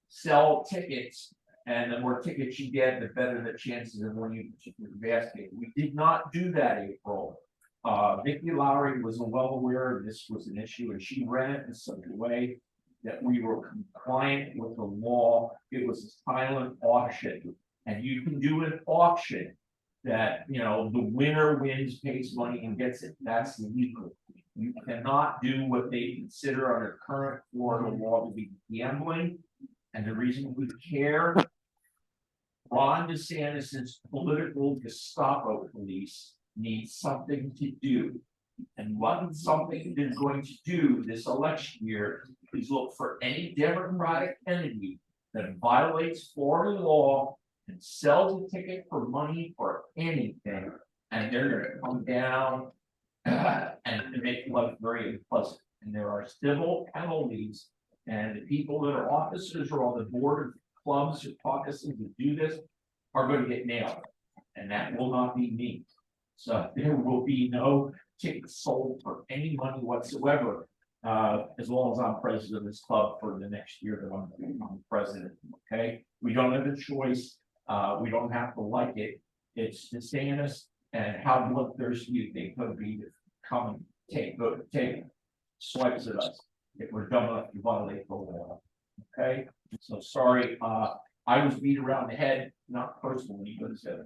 sell tickets, and the more tickets you get, the better the chances of winning a particular basket. We did not do that, April. Vicki Lowry was well aware this was an issue, and she ran it in such a way that we were compliant with the law. It was a silent auction, and you can do an auction that, you know, the winner wins, pays money, and gets it. That's legal. You cannot do what they consider under current Florida law to be gambling. And the reason we care, Ron DeSantis's political Gestapo police needs something to do. And what something they're going to do this election year is look for any Democratic entity that violates Florida law and sells a ticket for money for anything, and they're going to come down and make life very unpleasant. And there are civil penalties, and the people that are officers or on the board of clubs or caucuses that do this are going to get nailed, and that will not be me. So there will be no tickets sold for any money whatsoever, as long as I'm president of this club for the next year that I'm president. Okay, we don't have a choice. We don't have to like it. It's DeSantis and how bloodthirsty you think could be to come and take swipes at us if we're dumb enough to violate the law. Okay, so sorry. I was beat around the head, not personally, but as a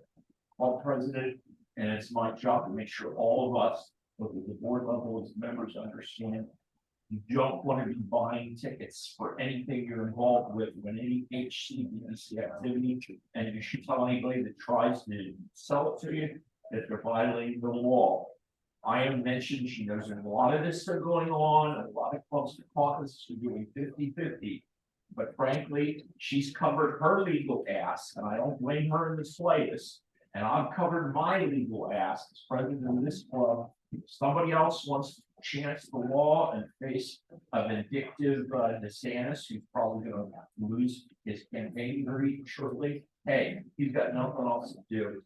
club president, and it's my job to make sure all of us, both at the board level as members, understand you don't want to be buying tickets for anything you're involved with when any HCBC activity, and you should tell anybody that tries to sell it to you that they're violating the law. I am mentioned, she knows a lot of this is going on, a lot of clubs and caucuses are doing 50-50. But frankly, she's covered her legal ass, and I don't blame her in the slightest. And I've covered my legal ass as president of this club. If somebody else wants to chance the law and face a vindictive DeSantis, who's probably gonna lose his campaign very shortly. Hey, he's got nothing else to do.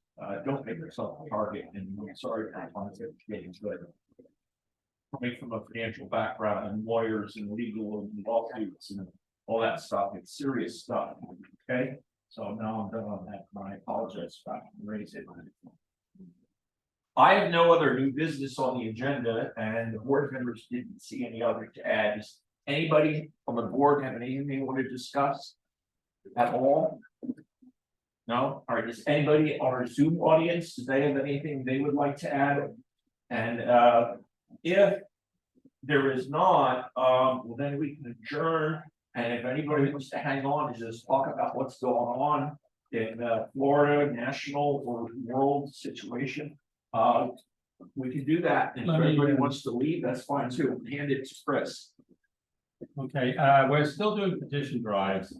Don't make yourself a target, and I'm sorry for concept getting good. Coming from a financial background and lawyers and legal and lawsuits and all that stuff, it's serious stuff, okay? So now I'm done on that, and I apologize for raising it. I have no other new business on the agenda, and the board members didn't see any other to add. Does anybody on the board have anything they want to discuss at all? No? All right, does anybody on our Zoom audience, do they have anything they would like to add? And if there is not, well, then we can adjourn. And if anybody wants to hang on and just talk about what's going on in Florida, national or world situation, we can do that. And if anybody wants to leave, that's fine too. Hand it to Chris. Okay, we're still doing petition drives.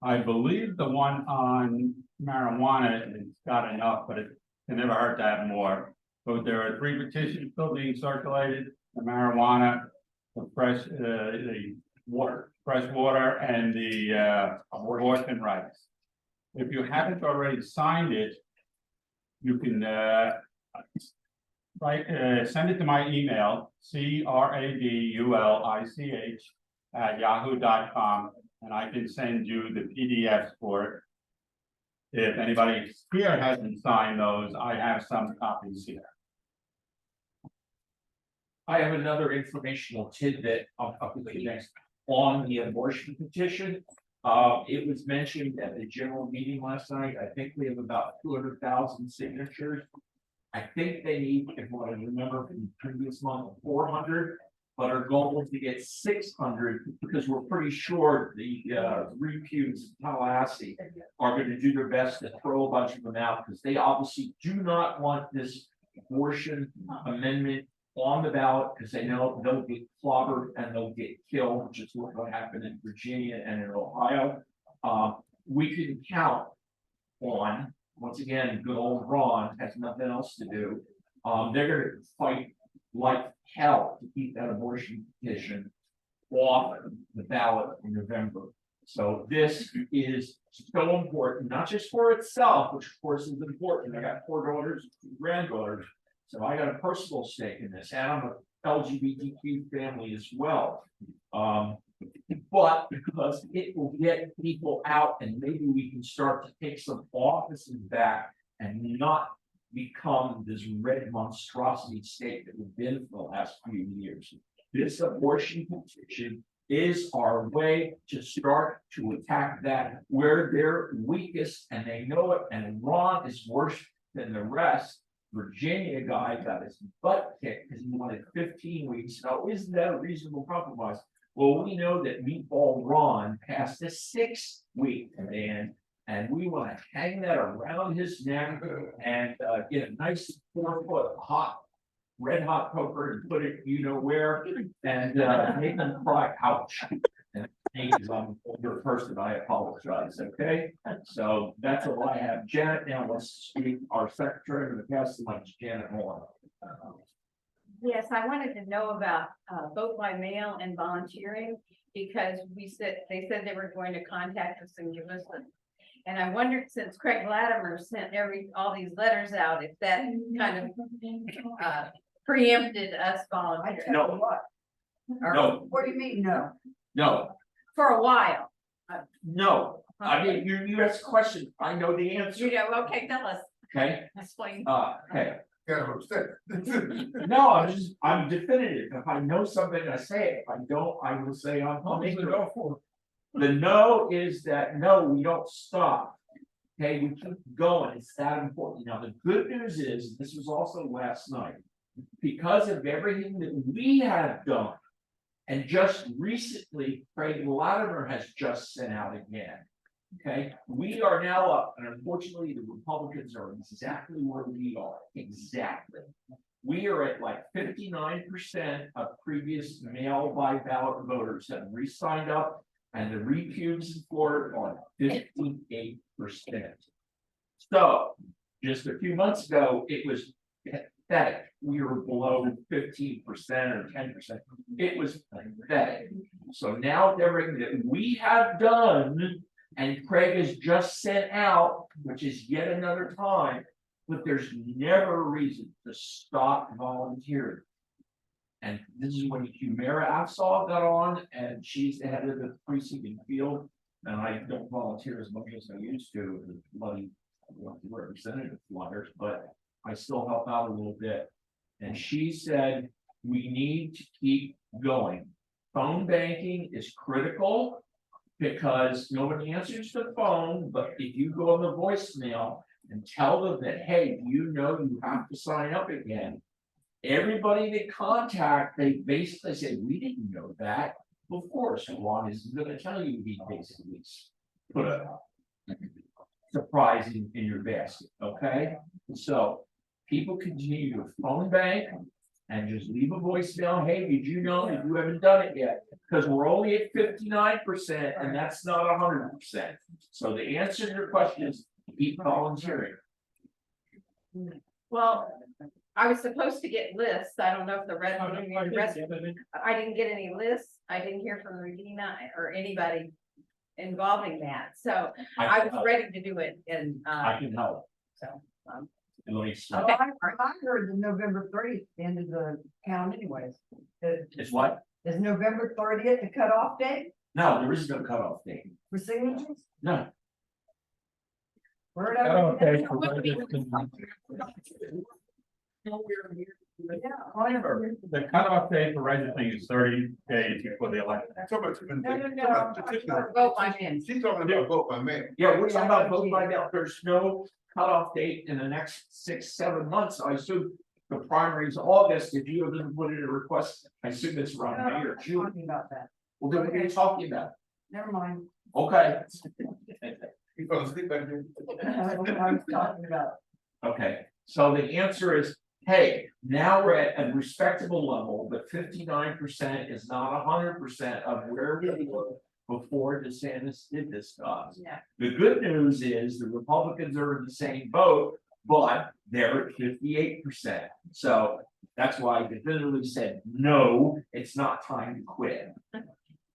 I believe the one on marijuana has got enough, but it never hurt to have more. But there are 3 petitions still being circulated: the marijuana, the fresh water, and the abortion rights. If you haven't already signed it, you can send it to my email, cradulich@yahoo.com, and I can send you the PDFs for it. If anybody here hasn't signed those, I have some copies here. I have another informational tidbit on the abortion petition. It was mentioned at the general meeting last night. I think we have about 200,000 signatures. I think they need, if I remember from the previous month, 400, but our goal is to get 600 because we're pretty sure the reputes in Tallahassee are going to do their best to throw a bunch of them out because they obviously do not want this abortion amendment on the ballot because they know they'll get clobbered and they'll get killed, which is what happened in Virginia and in Ohio. We can count on, once again, good old Ron has nothing else to do. They're going to fight like hell to keep that abortion petition off the ballot in November. So this is so important, not just for itself, which of course is important. I got 4 daughters, 2 granddaughters, so I got a personal stake in this, and I'm an LGBTQ family as well. But because it will get people out, and maybe we can start to take some offices back and not become this red monstrosity state that we've been for the last few years. This abortion petition is our way to start to attack that where they're weakest, and they know it. And Ron is worse than the rest. Virginia guy got his butt kicked because he wanted 15 weeks. Now, isn't that a reasonable compromise? Well, we know that Meatball Ron passed a 6-week ban, and we want to hang that around his neck and get a nice 4-foot red hot poker and put it you know where and make them cry ouch. And because I'm an older person, I apologize. Okay, so that's all I have. Janet, now let's speak. Our secretary of the past months, Janet Moore. Yes, I wanted to know about vote by mail and volunteering because they said they were going to contact us and give us and I wondered, since Craig Latimer sent all these letters out, if that kind of preempted us volunteering. No. No. What do you mean, no? No. For a while. No. I mean, you asked a question. I know the answer. You know, okay, tell us. Okay. Explain. Okay. Got upset. No, I'm definitive. If I know something, I say it. If I don't, I will say I'm coming. The no is that no, we don't stop. Okay, we keep going. It's that important. Now, the good news is, this was also last night, because of everything that we have done, and just recently, Craig Latimer has just sent out again. Okay, we are now up, and unfortunately, the Republicans are exactly where we are. Exactly. We are at like 59% of previous mail by ballot voters have re-signed up, and the repubes in Florida are 58%. So just a few months ago, it was pathetic. we were below 15% or 10%. It was pathetic. So now everything that we have done and Craig has just sent out, which is yet another time, but there's never a reason to stop volunteering. And this is when Humira Afsal got on, and she's the head of the precinct and field. And I don't volunteer as much as I used to, with bloody representative flyers, but I still help out a little bit. And she said, we need to keep going. Phone banking is critical because nobody answers the phone, but if you go on the voicemail and tell them that, hey, you have to sign up again. Everybody they contact, they basically say, we didn't know that. Of course, Juan is gonna tell you he basically put a surprise in your basket, okay? So people continue to phone bank and just leave a voicemail. Hey, did you know that you haven't done it yet? Because we're only at 59% and that's not 100%. So the answer to your question is keep volunteering. Well, I was supposed to get lists. I don't know if the rest, I didn't get any lists. I didn't hear from Regina or anybody involving that. So I was ready to do it and, I can help. so. At least. Okay. I heard the November 30th, the end of the count anyways. It's what? Is November 30th the cutoff date No, there is no cutoff date. for signatures? No. Where'd Oh, I? okay. The cutoff date for registering is 30 days before the election. Vote by mail. She's talking about vote by mail. Yeah, we're talking about vote by mail. There's no cutoff date in the next 6-7 months. I assume the primary is August. If you haven't put in a request, I assume it's around May or June. Talking about that. Well, then what are you talking about? Never mind. Okay. You fell asleep back there. That's what I was talking about. Okay, so the answer is, hey, now we're at a respectable level, but 59% is not 100% of where we were before DeSantis did this stuff. Yeah. The good news is the Republicans are in the same boat, but they're at 58%. So that's why I definitively said, no, it's not time to quit.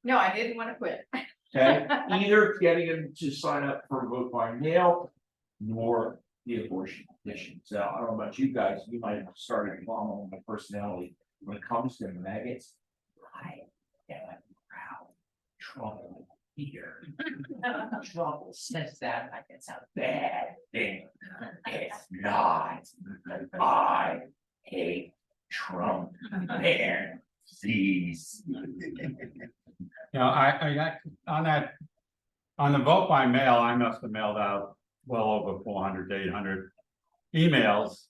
No, I didn't want to quit. Okay, either getting them to sign up for vote by mail, nor the abortion petition. So I don't know about you guys, you might have started following my personality when it comes to maggots. I am proud trouble here. Trouble says that like it's a bad thing. It's not. I hate Trump and disease. You know, I on the vote by mail, I must have mailed out well over 400 to 800 emails.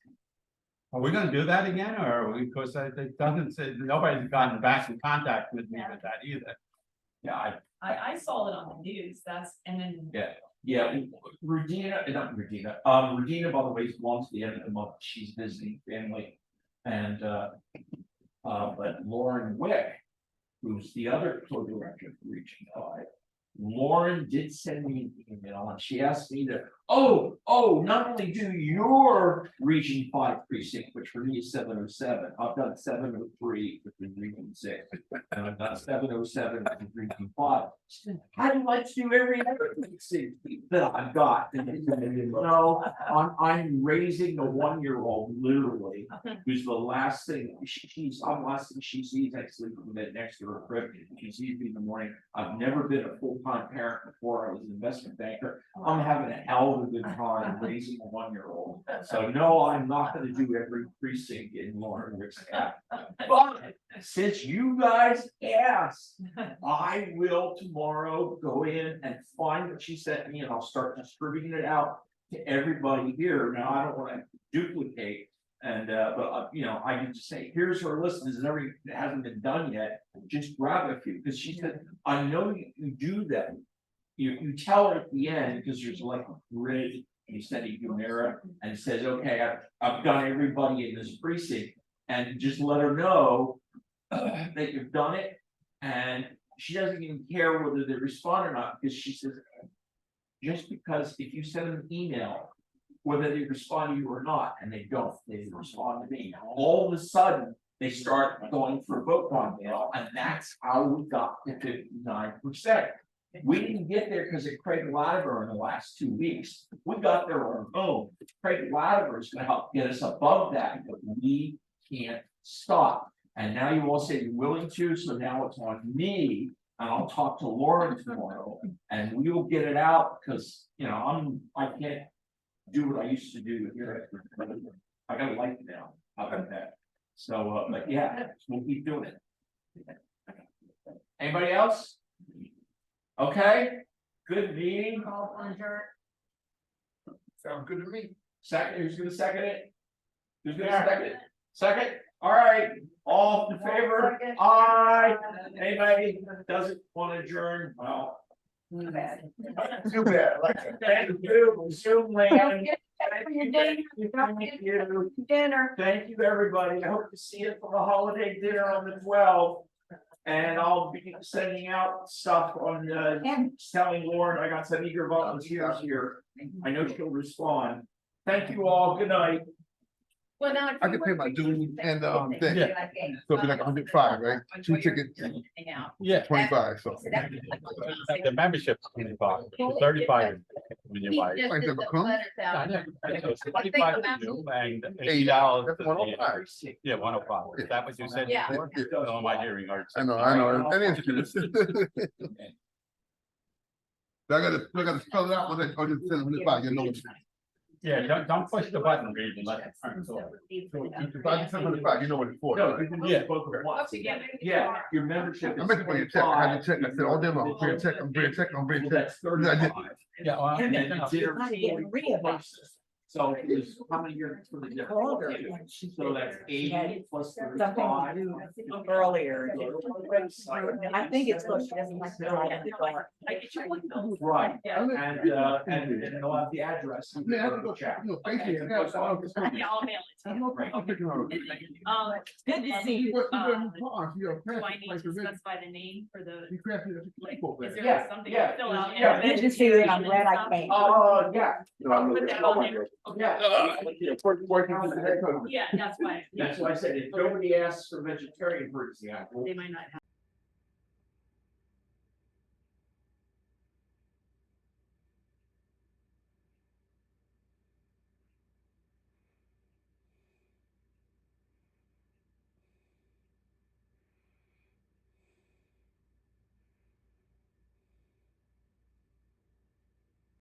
Are we gonna do that again, or because it doesn't say, nobody's gotten back in contact with me with that either. Yeah, I saw it on the news, and then. Yeah, Regina, not Regina, Regina, by the way, belongs to the end of the month. She's visiting family. And but Lauren Wick, who's the other co-director for Region 5. Lauren did send me an email and she asked me to, not only do your Region 5 precinct, which for me is 707, I've done 703 within Region 6, and I've done 707 within Region 5. She said, I'd like to do every other precinct that I've got. No, I'm raising a 1-year-old, literally, who's the last thing, I'm the last thing she sees. I sleep in the bed next to her crib. She sees me in the morning. I've never been a full-time parent before. I was an investment banker. I'm having a hell of a good time raising a 1-year-old. So no, I'm not gonna do every precinct in Lauren Wick's app. But since you guys asked, I will tomorrow go in and find what she sent me and I'll start distributing it out to everybody here. Now, I don't wanna duplicate. And but you know, I can just say, here's her list, there's everything that hasn't been done yet, just grab a few, because she said, I know you do that. You tell her at the end, because there's like a grid, you send it to Humira, and it says, okay, I've done everybody in this precinct, and just let her know that you've done it, and she doesn't even care whether they respond or not, because she says, just because if you send an email whether they respond to you or not, and they don't, they respond to me. All of a sudden, they start going for vote by mail, and that's how we got to 59%. We didn't get there because of Craig Latimer in the last 2 weeks. We got there on our own. Craig Latimer is gonna help get us above that, but we can't stop. And now you all say you're willing to, so now it's on me, and I'll talk to Lauren tomorrow, and we will get it out, because, you know, I can't do what I used to do here. I got a life now, how about that? So, but yeah, we'll keep doing it. Anybody else? Okay, good meeting. Sounds good to me. Second, who's gonna second it? Who's gonna second it? Second, all right, all in favor? Aye. Anybody doesn't want to adjourn? Well. Too bad, like. Thank you, Zoom land. Dinner. Thank you, everybody. I hope to see you for the holiday dinner on the 12th. And I'll be sending out stuff on, telling Lauren I got some eager volunteers here. I know she'll respond. Thank you all. Good night. Well, now. I can pay my dues and thing. So it'd be like 105, right? 2 tickets, Yeah. 25, so. The membership is 25, 35 when you buy. Like they become? Yeah, yeah. It's 25 to you and $80. That's 105. Yeah, 105. Is that what you said Yeah. before? Oh, am I hearing arts? I know, that is true. I gotta spell it out when I just send 105, you know. Yeah, don't push the button, Reed, and let it turn. If I just send 105, you know what it's for. No, right? you can do Yeah. both at once. Yeah, your membership. I meant to bring a check, I had to check, I said, all day long, bring a check, I'm bringing a check, I'm bringing a check. That's 35. Yeah, well, And then yeah. the dinner. So it's how many years for the dinner? So that's 80 plus 35. Earlier. I think it's supposed to be like. Right, and they'll have the address. Yeah, I have to go check, you know, basically, yeah, I'll mail it. I'm picking on it. Good to see you. What's the response? You know, Do I press, need like, to the red- specify the name for the, you press it, it's a like, keyboard is there. there something to fill out? Yeah. Good to see you, I'm glad I came. Yeah. Put that on there. Yeah. Working with the head coach. Yeah, that's why. That's why I said, if nobody asks for vegetarian, for example, They might not have.